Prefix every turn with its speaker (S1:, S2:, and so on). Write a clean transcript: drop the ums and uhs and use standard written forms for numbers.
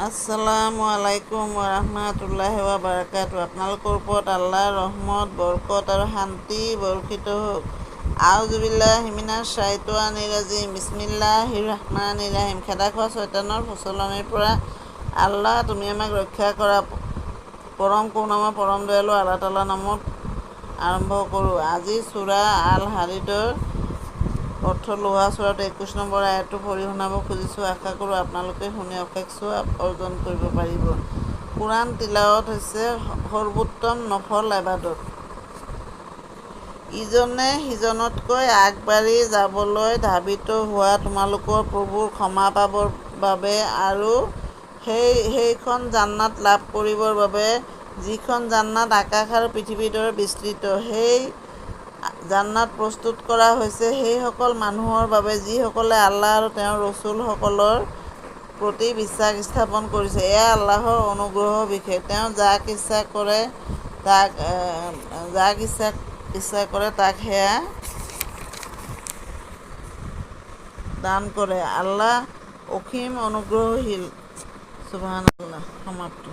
S1: আসসালামু আলাইকুম ওৰহমাতুল্লাহি ওবাৰাকাতুহু। আপোনালোকৰ ওপৰত আল্লাহৰ ৰহমত, বৰকত আৰু শান্তি বৰ্ষিত হওক। আউযু বিল্লাহি মিনাশ শাইতানিৰ ৰাজিম। বিসমিল্লাহিৰ ৰহমানিৰ ৰহিম। খেদা খোৱা শয়তানৰ প্ৰচলনিৰ পৰা আল্লাহ তুমি আমাক ৰক্ষা কৰা। পৰম কৰুণাময় পৰম দয়ালু আল্লাহ তাআলাৰ নামত আৰম্ভ কৰোঁ। আজি সূৰা আল হাদীদৰ অৰ্থ লোহা সূৰাৰ 21 নম্বৰ আয়াতটো পঢ়ি শুনাব খুজিছোঁ। আশা কৰোঁ আপোনালোকে শুনি অশেষ সওৱাব অৰ্জন কৰিব পাৰিব। কুৰাণ তিলাৱত হৈছে সৰ্বোত্তম নফল ইবাদত। ইজনে সিজনতকৈ আগবাঢ়ি যাবলৈ ধাৱিত হোৱা, তোমালোকৰ প্ৰভুৰ ক্ষমা পাবৰ বাবে আৰু সেইখন জান্নাত লাভ কৰিবৰ বাবে যিখন জান্নাত আকাশ আৰু পৃথিৱীৰ দৰে বিস্তৃত। সেই জান্নাত প্ৰস্তুত কৰা হৈছে সেইসকল মানুহৰ বাবে যিসকলে আল্লাহ আৰু তেওঁৰ ৰাছূলসকলৰ প্ৰতি বিশ্বাস স্থাপন কৰিছে। এয়া আল্লাহৰ অনুগ্ৰহৰ বিশেষ। তেওঁ যাক ইচ্ছা কৰে তাক সেয়া দান কৰে। আল্লাহ অসীম অনুগ্ৰহশীল। সুবহানাল্লাহ। সমাপ্ত।